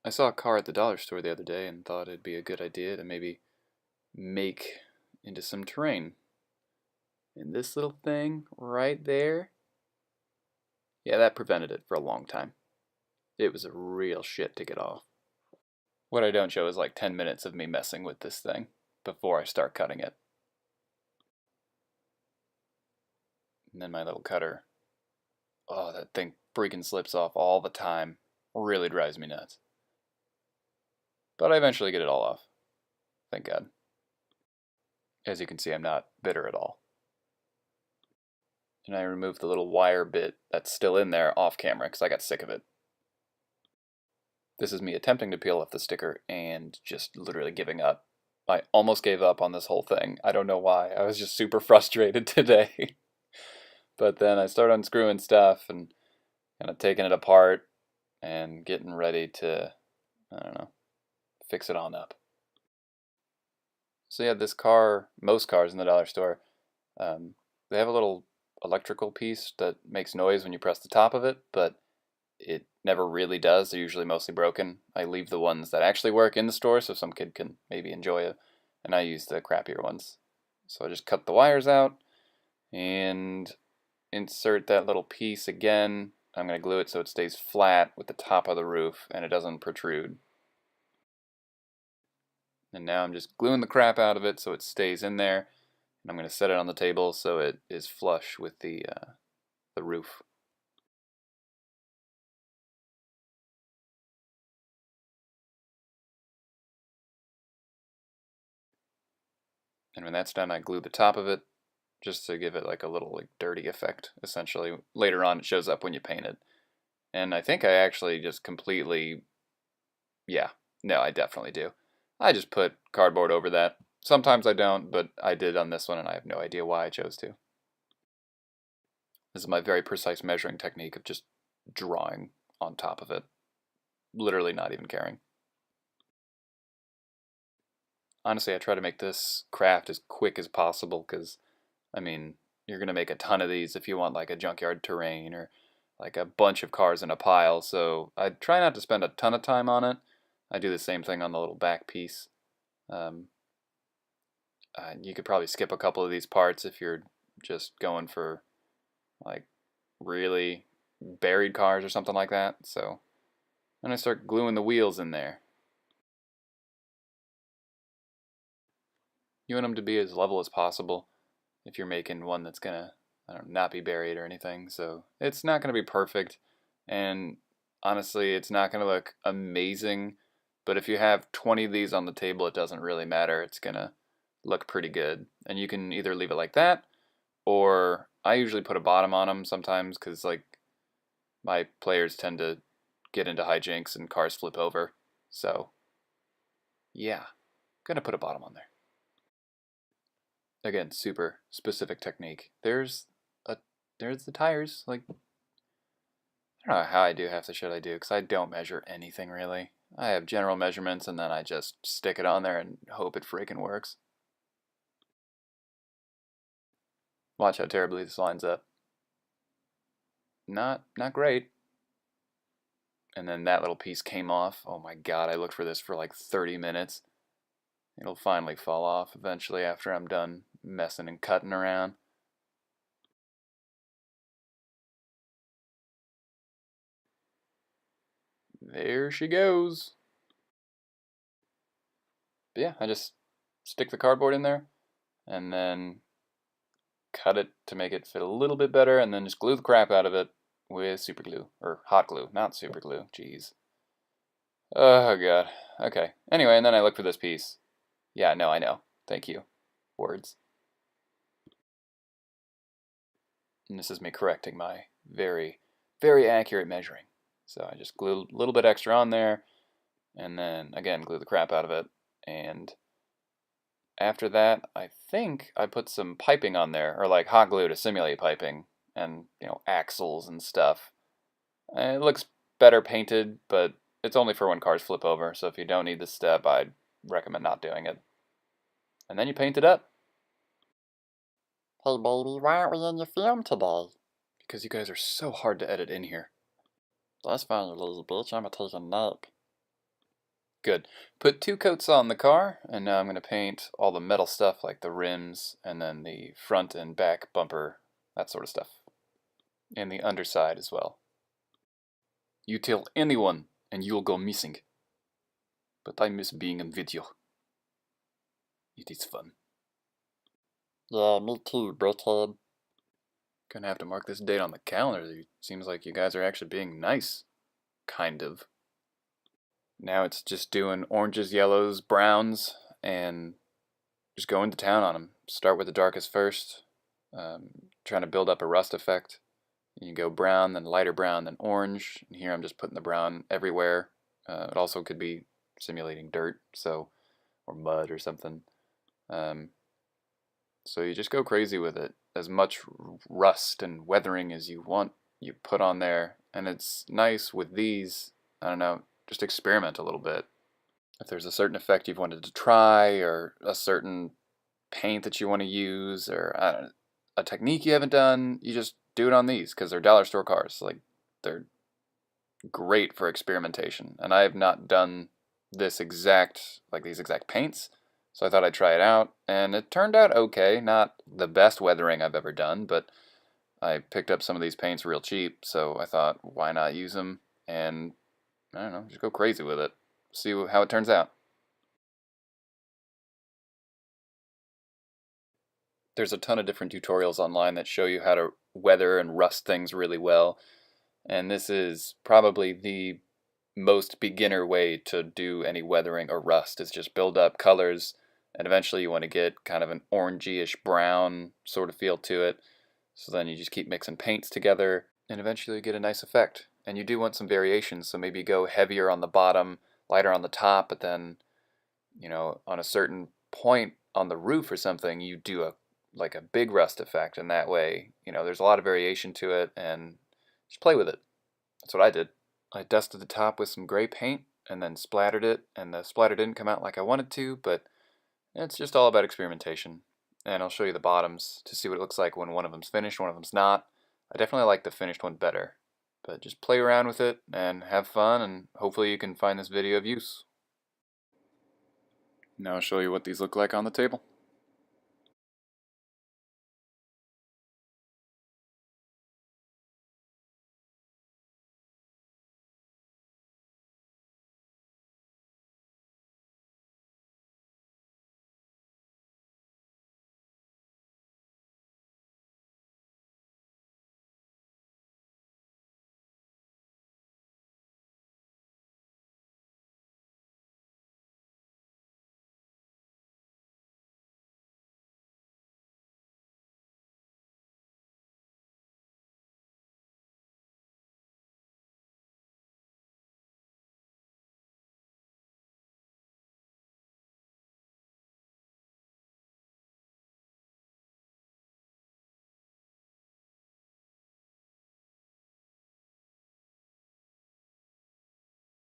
I saw a car at the dollar store the other day and thought it'd be a good idea to maybe make into some terrain. And this little thing right there, yeah, that prevented it for a long time. It was a real shit to get off. What I don't show is like 10 minutes of me messing with this thing before I start cutting it. And then my little cutter, oh, that thing freaking slips off all the time. Really drives me nuts. But I eventually get it all off. Thank God. As you can see, I'm not bitter at all. And I removed the little wire bit that's still in there off camera because I got sick of it. This is me attempting to peel off the sticker and just literally giving up. I almost gave up on this whole thing. I don't know why. I was just super frustrated today. But then I started unscrewing stuff and kind of taking it apart and getting ready to, I don't know, fix it on up. So yeah, this car, most cars in the dollar store, they have a little electrical piece that makes noise when you press the top of it, but it never really does. They're usually mostly broken. I leave the ones that actually work in the store so some kid can maybe enjoy it, and I use the crappier ones. So I just cut the wires out and insert that little piece again. I'm going to glue it so it stays flat with the top of the roof and it doesn't protrude. And now I'm just gluing the crap out of it so it stays in there. And I'm going to set it on the table so it is flush with the roof. And when that's done, I glue the top of it just to give it like a little dirty effect, essentially. Later on, it shows up when you paint it. And I think I actually just completely, yeah, no, I definitely do. I just put cardboard over that. Sometimes I don't, but I did on this one, and I have no idea why I chose to. This is my very precise measuring technique of just drawing on top of it. Literally not even caring. Honestly, I try to make this craft as quick as possible because, I mean, you're going to make a ton of these if you want like a junkyard terrain or like a bunch of cars in a pile, so I try not to spend a ton of time on it. I do the same thing on the little back piece. You could probably skip a couple of these parts if you're just going for like really buried cars or something like that. So then I start gluing the wheels in there. You want them to be as level as possible if you're making one that's gonna, I don't know, not be buried or anything. So it's not gonna be perfect, and honestly, it's not gonna look amazing. But if you have 20 of these on the table, it doesn't really matter. It's gonna look pretty good, and you can either leave it like that, or I usually put a bottom on them sometimes because like my players tend to get into hijinks and cars flip over. So yeah, gonna put a bottom on there. Again, super specific technique. There's the tires. Like, I don't know how I do half the shit I do because I don't measure anything really. I have general measurements and then I just stick it on there and hope it freaking works. Watch how terribly this lines up. Not great. And then that little piece came off. Oh my god, I looked for this for like 30 minutes. It'll finally fall off eventually after I'm done messing and cutting around. There she goes. But yeah, I just stick the cardboard in there and then cut it to make it fit a little bit better and then just glue the crap out of it with super glue. Or hot glue, not super glue. Jeez. Oh god. Okay. Anyway, and then I look for this piece. Yeah, no, I know. Thank you. Words. And this is me correcting my very, very accurate measuring. So I just glue a little bit extra on there, and then, again, glue the crap out of it. And after that, I think I put some piping on there, or like hot glue to simulate piping, and, you know, axles and stuff. And it looks better painted, but it's only for when cars flip over, so if you don't need this step, I'd recommend not doing it. And then you paint it up. Hey baby, why aren't we in your film today? Because you guys are so hard to edit in here. That's fine, you lazy bitch. I'ma take a nap. Good. Put 2 coats on the car, and now I'm going to paint all the metal stuff like the rims and then the front and back bumper, that sort of stuff. And the underside as well. You tell anyone and you'll go missing. But I miss being in video. It is fun. Yeah, me too, brickhead. Gonna have to mark this date on the calendar. It seems like you guys are actually being nice. Kind of. Now it's just doing oranges, yellows, browns, and just going to town on them. Start with the darkest first, trying to build up a rust effect. You go brown, then lighter brown, then orange. And here I'm just putting the brown everywhere. It also could be simulating dirt, or mud or something. So you just go crazy with it. As much rust and weathering as you want, you put on there. And it's nice with these, I don't know, just experiment a little bit. If there's a certain effect you've wanted to try, or a certain paint that you want to use, or I don't know, a technique you haven't done, you just do it on these because they're dollar store cars. Like, they're great for experimentation. And I have not done these exact paints, so I thought I'd try it out, and it turned out okay. Not the best weathering I've ever done, but I picked up some of these paints real cheap, so I thought, why not use them? And I don't know, just go crazy with it. See how it turns out. There's a ton of different tutorials online that show you how to weather and rust things really well, and this is probably the most beginner way to do any weathering or rust. Is just build up colors, and eventually you want to get kind of an orangey-ish brown sort of feel to it. So then you just keep mixing paints together, and eventually you get a nice effect. And you do want some variations, so maybe go heavier on the bottom, lighter on the top, but then, on a certain point on the roof or something, you do a big rust effect, and that way, there's a lot of variation to it, and just play with it. That's what I did. I dusted the top with some gray paint and then splattered it, and the splatter didn't come out like I wanted to, but it's just all about experimentation. And I'll show you the bottoms to see what it looks like when one of them's finished, one of them's not. I definitely like the finished one better. But just play around with it and have fun, and hopefully you can find this video of use. Now I'll show you what these look like on the table.